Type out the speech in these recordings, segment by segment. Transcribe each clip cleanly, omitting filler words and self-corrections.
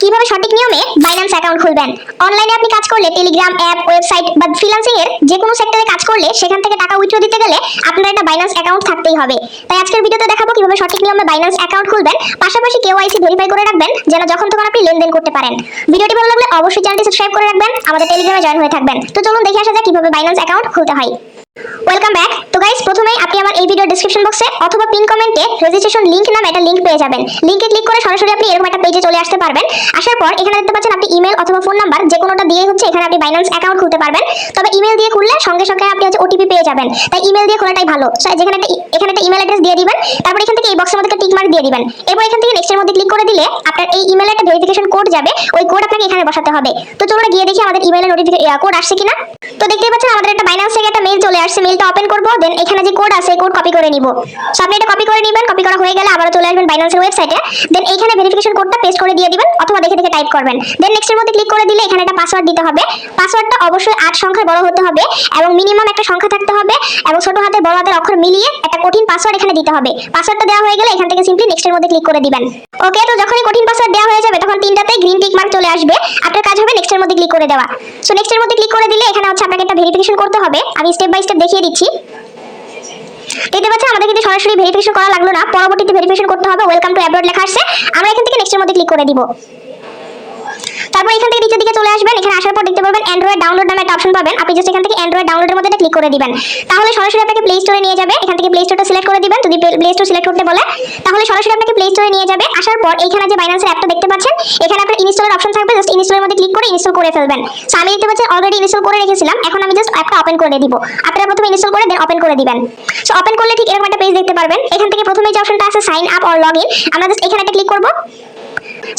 কিভাবে সঠিক নিয়মে বাইন্যান্স অ্যাকাউন্ট খুলবেন। অনলাইনে আপনি কাজ করলে টেলিগ্রাম অ্যাপ, ওয়েবসাইট বা ফ্রিল্যান্সিং এর যে কোনো সেক্টরে কাজ করলে সেখান থেকে টাকা উইথড্র দিতে গেলে আপনার একটা বাইন্যান্স অ্যাকাউন্ট থাকতেই হবে। তাই আজকের ভিডিওতে দেখাবো কিভাবে সঠিক নিয়মে বাইন্যান্স অ্যাকাউন্ট খুলবেন, পাশাপাশি কেওয়াইসি ভেরিফাই করে রাখবেন যেন যখন তখন আপনি লেনদেন করতে পারেন। ভিডিওটি ভালো লাগলে অবশ্যই চ্যানেলটি সাবস্ক্রাইব করে রাখবেন, আমাদের টেলিগ্রামে জয়েন হয়ে থাকবেন। তো চলুন দেখে আসা যাক কিভাবে বাইন্যান্স অ্যাকাউন্ট খুলতে হয়। Welcome back. তো গাইস, প্রথমেই আপনি আমার এই ভিডিও ডেসক্রিপশন বক্সে অথবা পিন কমেন্টে রেজিস্ট্রেশন লিংক নামে একটা লিংক পেয়ে যাবেন। লিংকে ক্লিক করে সরাসরি আপনি এরকম একটা পেজে চলে আসতে পারবেন। আসার পর এখানে দেখতে পাচ্ছেন আপনি ইমেল অথবা ফোন নাম্বার যে কোনোটা দিয়ে এখানে আপনি বাইন্যান্স অ্যাকাউন্ট খুলতে পারবেন। তবে ইমেল দিয়ে খুললে সঙ্গে সঙ্গে আপনি ওটিপি পেয়ে যাবেন, তাই ইমেল দিয়ে খোলাটাই ভালো। যেখানে এখানে একটা ইমেল অ্যাড্রেস দিয়ে দিবেন, তারপর এখান থেকে এই বক্সের মধ্যে একটা টিক মার্ক দিয়ে দিবেন। এরপর এখান থেকে নেক্সটের মধ্যে ক্লিক করে দিলে আপনার এই ইমেলে একটা ভেরিফিকেশন কোড যাবে, ওই কোড আপনাকে এখানে বসাতে হবে। তো চলুন গিয়ে দেখি আমাদের ইমেলে কোড আসছে কিনা। তো দেখতেই পাচ্ছেন আমাদের একটা বাইন্যান্স থেকে একটা মেইল চলে আসছে। মেইলটা ওপেন করব, দেন এখানে যে কোড আছে কোড কপি করে নিব। সো আপনি এটা কপি করে নেবেন। কপি করা হয়ে গেলে আবার চলে আসবেন বাইন্যান্সের ওয়েবসাইটে, দেন এইখানে ভেরিফিকেশন কোডটা পেস্ট করে দিয়ে দিবেন অথবা দেখে দেখে টাইপ করবেন। দেন নেক্সটের মধ্যে ক্লিক করে দিলে এখানে একটা পাসওয়ার্ড দিতে হবে। পাসওয়ার্ডটা অবশ্যই 8 সংখ্যার বড় হতে হবে এবং মিনিমাম একটা সংখ্যা থাকতে হবে এবং ছোট হাতের বড় হাতের অক্ষর মিলিয়ে একটা কঠিন পাসওয়ার্ড এখানে দিতে হবে। পাসওয়ার্ডটা দেওয়া হয়ে গেলে এখান থেকে সিম্পলি নেক্সটের মধ্যে ক্লিক করে দিবেন। ওকে, তো যখনই কঠিন পাসওয়ার্ড দেওয়া হয়ে যাবে তখন তিনটাতে গ্রিন টিক মার্ক চলে আসবে। আপনার কাজ হবে নেক্সটের মধ্যে ক্লিক করে দেওয়া। সো নেক্সটের মধ্যে ক্লিক করে দিলে এখানে আপনাকে একটা ভেরিফিকেশন করতে হবে। আমি স্টেপ বাই স্টেপ দেখিয়ে দিচ্ছি। দেখতে পাচ্ছেন আমাদের কিন্তু সরাসরি ভেরিফিকেশন করা লাগলো না, পরবর্তীতে ভেরিফিকেশন করতে হবে। ওয়েলকাম টু অ্যাব্রড লেখা আসছে, আমরা এখান থেকে নেক্সটের মধ্যে ক্লিক করে দিব। তারপর এখান থেকে নিচের দিকে চলে আসবেন। এখানে আসার পর দেখতে পাবেন অ্যান্ড্রয়েড ডাউনলোড নামে একটা অপশন পাবেন। আপনি জাস্ট এখান থেকে অ্যান্ড্রয়েড ডাউনলোডের মধ্যে ক্লিক করে দিবেন। তাহলে সরাসরি আপনাকে প্লে স্টোরে নিয়ে যাবে। এখান থেকে প্লে স্টোরটা সিলেক্ট করে দিবেন। যদি প্লে স্টোর সিলেক্ট করতে বলে তাহলে সরাসরি আপনাকে প্লে স্টোরে নিয়ে যাবে। আসার পর এখানে যে বাইন্যান্সের অ্যাপটা দেখতে পাচ্ছেন, এখানে আপনার ইনস্টলের অপশন থাকবে। জাস্ট ইনস্টলের মধ্যে ক্লিক করে ইনস্টল করে ফেলবেন। সো আমি দেখতে পাচ্ছেন অলরেডি ইনস্টল করে রেখেছিলাম। এখন আমি জাস্ট অ্যাপটা ওপেন করে দিব। আপনারা প্রথমে ইনস্টল করে দেন ওপেন করে দিবেন। সো ওপেন করলে ঠিক এরকম একটা পেজ দেখতে পারবেন। এখান থেকে প্রথমে যে অপশনটা আছে sign up or log in, আমরা জাস্ট এখানে একটা ক্লিক করব।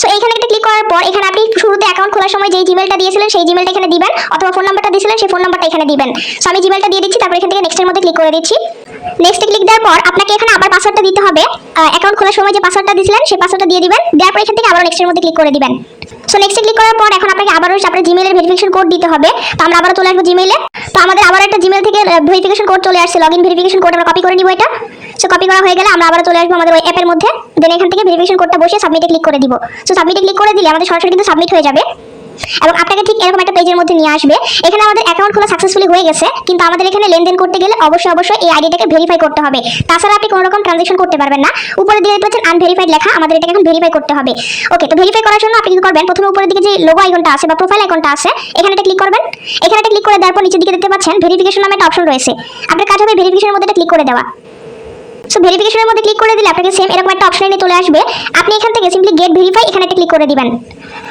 সো এইখানে একটা ক্লিক করার পর এখানে আপনি শুরুতে অ্যাকাউন্ট খোলার সময় যে জিমেলটা দিয়েছিলেন সেই জিমেলটা এখানে দিবেন অথবা ফোন নাম্বারটা দিয়েছিলেন সেই ফোন নাম্বারটা এখানে দিবেন। সো আমি জিমেলটা দিয়ে দিচ্ছি, তারপর এখান থেকে নেক্সটের মধ্যে ক্লিক করে দিচ্ছি। নেক্সটে ক্লিক দেওয়ার পর আপনাকে এখানে আবার পাসওয়ার্ডটা দিতে হবে। অ্যাকাউন্ট খোলার সময় যে পাসওয়ার্ডটা দিয়েছিলেন সেই পাসওয়ার্ডটা দিয়ে দিবেন। দেওয়ার পর এখান থেকে আবার নেক্সটের মধ্যে ক্লিক করে দিবেন। সো নেক্সটে ক্লিক করার পর এখন আপনাকে আবারও আপনার জিমেইলের ভেরিফিকেশন কোড দিতে হবে। তো আমরা আবারও চলে আসবো জিমেইলে। তো আমাদের আবার একটা জিমেইল থেকে ভেরিফিকেশন কোড চলে আসছে, লগইন ভেরিফিকেশন কোড। আমরা কপি করে নিব এটা। সো কপি করা হয়ে গেলে আমরা আবার চলে আসবো আমাদের ওই অ্যাপের মধ্যে। দেন এখান থেকে ভেরিফিকেশন কোডটা বসিয়ে সাবমিটে ক্লিক করে দিব। সো সাবমিটে ক্লিক করে দিলে আমাদের সরাসরি কিন্তু সাবমিট হয়ে যাবে এবং আপনাকে ঠিক এরকম একটা পেজের মধ্যে নিয়ে আসবে। এখানে আমাদের অ্যাকাউন্ট খোলা সাকসেসফুলি হয়ে গেছে, কিন্তু আমাদের এখানে লেনদেন করতে গেলে অবশ্যই এই আইডিটাকে ভেরিফাই করতে হবে। তাছাড়া আপনি কোনো রকম ট্রানজাকশন করতে পারবেন না। উপরে দিয়ে পাচ্ছেন আনভেরিফাইড লেখা, আমাদের এটাকে এখন ভেরিফাই করতে হবে। ওকে, তো ভেরিফাই করার জন্য আপনি কি করবেন, প্রথমে উপরের দিকে যে লোগো আইকনটা আছে বা প্রোফাইল আইকনটা আছে এখানে একটা ক্লিক করবেন। এখানে একটা ক্লিক করে দেওয়ার পর নিচের দিকে দেখতে পাচ্ছেন ভেরিফিকেশন নামে একটা অপশন রয়েছে। আপনার কাজ হবে ভেরিফিকেশনের মধ্যে ক্লিক করে দেওয়া। সো ভেরিফিকেশনের মধ্যে ক্লিক করে দিলে আপনাকে সেম এরকম একটা অপশন নিয়ে চলে আসবে। আপনি এখান থেকে সিম্পলি গেট ভেরিফাই এখানে একটা ক্লিক করে দিবেন।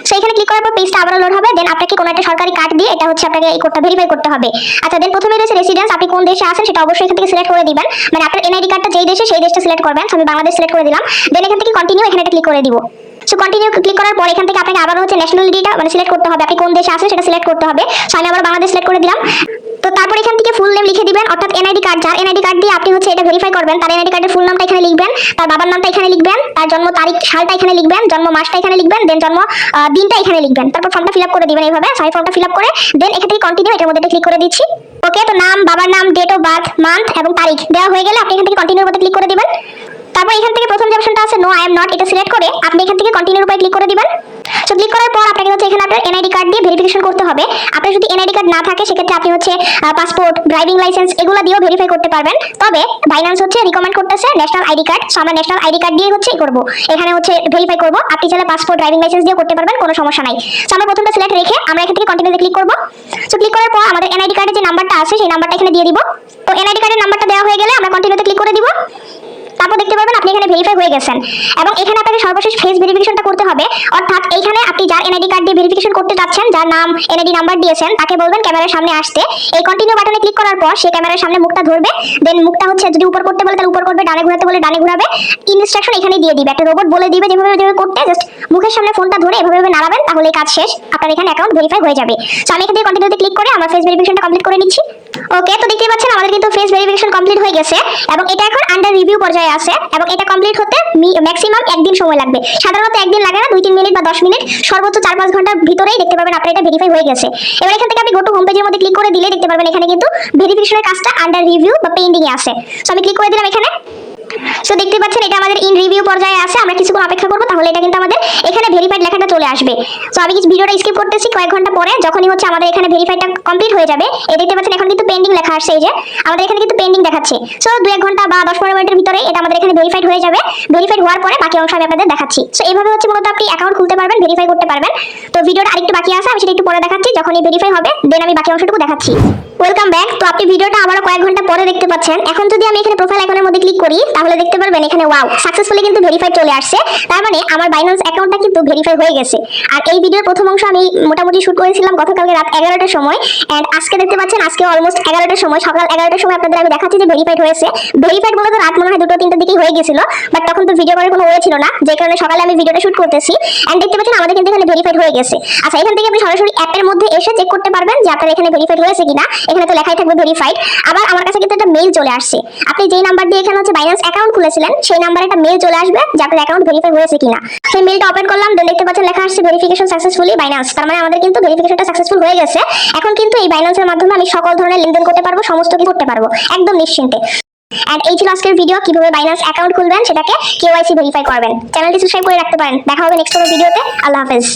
সো এখানে ক্লিক করার পর পেজটা আবার লোড হবে। দেন আপনাকে কোনো একটা সরকারি কার্ড দিয়ে এটা আপনাকে এই কোডটা ভেরিফাই করতে হবে। আচ্ছা, দেন প্রথমে রয়েছে রেসিডেন্স, আপনি কোন দেশে আছেন সেটা অবশ্যই এখান থেকে সিলেক্ট করে দিবেন। মানে আপনার এনআইডি কার্ডটা যেই দেশে সেই দেশটা সিলেক্ট করবেন। আমি বাংলাদেশ সিলেক্ট করে দিলাম। দেন এখান থেকে কন্টিনিউ এখানে একটা ক্লিক করে দিব। সো কন্টিনিউ ক্লিক করার পর এখান থেকে আপনাকে আবার ন্যাশনালিটিটা সিলেক্ট করতে হবে। আপনি কোন দেশে আছেন সেটা সিলেক্ট করতে হবে। সো আমি আবার বাংলাদেশ সিলেক্ট করে দিলাম। তো তারপর এখান থেকে ফুল নেম লিখে দিবেন, অর্থাৎ এনআইডি কার্ড যার এনআইডি কার্ড দিয়ে আপনি এটা ভেরিফাই করবেন তার এনআইডি কার্ডের ফুল নামটা এখানে লিখবেন, তার বাবার নামটা এখানে লিখবেন, তার জন্ম তারিখ সালটা এখানে লিখবেন, জন্ম মাসটা এখানে লিখবেন, দেন জন্ম দিনটা এখানে লিখবেন। তারপর ফর্মটা ফিল আপ করে দিবেন এইভাবে। ফর্মটা ফিল আপ করে দেন এখান থেকে কন্টিনিউ এটার মধ্যে ক্লিক করে দিচ্ছি। ওকে, তো নাম, বাবার নাম, ডেট অফ বার্থ, মান্থ এবং তারিখ দেওয়া হয়ে গেলে আপনি এখান থেকে কন্টিনিউর মধ্যে ক্লিক করে দিবেন। তারপর এখান থেকে প্রথম যে অপশনটা আছে নো আই এম নট, এটা সিলেক্ট করে আপনি এখান থেকে কন্টিনিউর উপরে ক্লিক করে দিবেন। সো ক্লিক করার পর আপনাকে এখানে আপনার এনআইডি কার্ড দিয়ে ভেরিফিকেশন করতে হবে। আপনার যদি এনআইডি কার্ড না থাকে সেক্ষেত্রে আপনি পাসপোর্ট, ড্রাইভিং লাইসেন্স এগুলো দিয়েও ভেরিফাই করতে পারবেন। তবে বাইন্যান্স রিকমেন্ড করতেছে ন্যাশনাল আইডি কার্ড। সো আমরা ন্যাশনাল আইডি কার্ড দিয়ে করব, এখানে ভেরিফাই করব। আপনি চাইলে পাসপোর্ট, ড্রাইভিং লাইসেন্স দিয়েও করতে পারবেন, কোনো সমস্যা নাই। সো আমরা প্রথমটা সিলেক্ট রেখে আমরা এখান থেকে কন্টিনিউতে ক্লিক করব। সো ক্লিক করার পর আমাদের এনআইডি কার্ডের যে নাম্বারটা আছে সেই নাম্বারটা এখানে দিয়ে দিব। তো এনআইডি কার্ডের নাম্বারটা দেওয়া হয়ে গেলে আমরা কন্টিনিউতে ক্লিক করে দিব। তারপর দেখতে পারবেন আপনি এখানে ভেরিফাই হয়ে গেছেন এবং এখানে আপনাকে সর্বশেষ ফেস ভেরিফিকেশনটা করতে হবে। অর্থাৎ এইখানে আপনি যার এনআইডি কার্ড দিয়ে ভেরিফিকেশন করতে যাচ্ছেন, যার নাম এনআইডি নাম্বার দিয়েছেন, তাকে বলবেন ক্যামেরার সামনে আসতে। এই কন্টিনিউ বাটনে ক্লিক করার পর সে ক্যামেরার সামনে মুখটা ধরবে। দেন মুখটা যদি উপর করতে বলে তাহলে উপর করবে, ডানে ঘোরাতে বলে ডানে ঘোরাবে। ইনস্ট্রাকশন এখানে দিয়ে দিবে, একটা রোবট বলে দিবে যেভাবে করতে। জাস্ট মুখের সামনে ফোনটা ধরে এভাবে নাড়াবেন, তাহলে কাজ শেষ, আপনার এখানে অ্যাকাউন্ট ভেরিফাই হয়ে যাবে। সো আমি এখান থেকে কন্টিনিউতে ক্লিক করে আমার ফেস ভেরিফিকেশনটা কমপ্লিট করে নিচ্ছি। ওকে, তো দেখতেই পাচ্ছেন আমাদের কিন্তু ফেস ভেরিফিকেশন কমপ্লিট হয়ে গেছে এবং এটা এখন আন্ডার রিভিউ পর্যায়ে আছে এবং এটা কমপ্লিট হতে ম্যাক্সিমাম একদিন সময় লাগবে। সাধারণত একদিন লাগে না, 2-3 মিনিট বা 10 মিনিট, সর্বোচ্চ 4-5 ঘন্টার ভিতরেই দেখতে পারবেন আপনার এটা ভেরিফাই হয়ে গেছে। এবার এখান থেকে আপনি গো টু হোম পেজের মধ্যে ক্লিক করে দিলে দেখতে পারবেন এখানে কিন্তু ভেরিফিকেশনের কাজটা আন্ডার রিভিউ বা পেন্ডিং এ আছে। সো আমি ক্লিক করে দিলাম এখানে। সো দেখতে পাচ্ছেন এটা আমাদের ইন রিভিউ পর্যায়ে আছে। আমরা কিছুক্ষণ অপেক্ষা করব, তাহলে এটা কিন্তু আমাদের এখানে ভেরিফাইড লেখাটা চলে আসবে। তো আমি কিছু ভিডিওটা স্কিপ করতেছি, কয়েক ঘন্টা পরে যখনই হচ্ছে আমাদের এখানে ভেরিফাইটা কমপ্লিট হয়ে যাবে, এই দেখতে পাচ্ছেন এখন কিন্তু পেন্ডিং লেখা আসছে, এই যে আমাদের এখানে কিন্তু পেন্ডিং দেখাচ্ছে। সো 2-1 ঘন্টা বা 10-15 মিনিটের ভিতরে এটা আমাদের এখানে ভেরিফাইড হয়ে যাবে। ভেরিফাইড হওয়ার পরে বাকি অংশ আমি আপনাদের দেখাচ্ছি। সো এইভাবে হচ্ছে মূলত আপনি অ্যাকাউন্ট খুলতে পারবেন, ভেরিফাই করতে পারবেন। তো ভিডিওটা আরেকটু বাকি আছে, আমি সেটা একটু পরে দেখাচ্ছি। যখন এই ভেরিফাই হবে দেন আমি বাকি অংশটুকু দেখাচ্ছি। Welcome back. তো আপনি ভিডিওটা আবারও কয়েক ঘন্টা পরে দেখতে পাচ্ছেন। এখন যদি আমি এখানে প্রোফাইল আইকনের মধ্যে ক্লিক করি তাহলে দেখতে পারবেন এখানে ওয়াও সাকসেসফুলি কিন্তু ভেরিফাইড চলে আসছে। তার মানে আমার বাইন্যান্স অ্যাকাউন্টটা কিন্তু ভেরিফাই হয়ে গেছে। আর এই ভিডিওর প্রথম অংশ আমি মোটামুটি শুট করেছিলাম গতকালকে রাত 11টার সময়, এন্ড আজকে দেখতে পাচ্ছেন আজকে অলমোস্ট 11টার সময়, সকাল 11টার সময় আপনাদের আমি দেখাচ্ছি যে ভেরিফাইড হয়েছে। ভেরিফাইড বলে তো রাত মনে হয় 2-3টার দিকেই হয়ে গেছিল, বাট তখন তো ভিডিও করার কোনো ওয়ে ছিল না, যে কারণে সকালে আমি ভিডিওটা শুট করতেছি। এন্ড দেখতে পাচ্ছেন আমাদের কিন্তু এখানে ভেরিফাইড হয়ে গেছে। আচ্ছা, এখান থেকে আপনি সরাসরি অ্যাপের মধ্যে এসে চেক করতে পারবেন যে আপনার এখানে ভেরিফাইড হয়েছে কিনা। এখানে তো লেখাই থাকবে ভেরিফাইড। আবার আমার কাছে কিন্তু একটা মেইল চলে আসছে। আপনি যেই নাম্বার দিয়ে এখানে হচ্ছে বাইন্যান্স অ্যাকাউন্ট খুলেছিলেন সেই নাম্বারে একটা মেইল চলে আসবে যে আপনার অ্যাকাউন্ট ভেরিফাই হয়েছে কিনা। সেই মেইলটা ওপেন করলাম, দেন দেখতে পাচ্ছেন লেখা আসছে ভেরিফিকেশন সাকসেসফুলি বাইন্যান্স। তার মানে আমাদের কিন্তু ভেরিফিকেশনটা সাকসেসফুল হয়ে গেছে। এখন কিন্তু এই বাইন্যান্সের মাধ্যমে আমি সকল ধরনের লেনদেন করতে পারবো, সমস্ত কিছু করতে পারবো একদম নিশ্চিন্তে। এন্ড এই ছিল আজকের ভিডিও, কিভাবে বাইন্যান্স অ্যাকাউন্ট খুলবেন সেটাকে কেওয়াইসি ভেরিফাই করবেন। চ্যানেলটি সাবস্ক্রাইব করে রাখতে পারেন। দেখা হবে নেক্সট কোনো ভিডিওতে। আল্লাহ হাফেজ।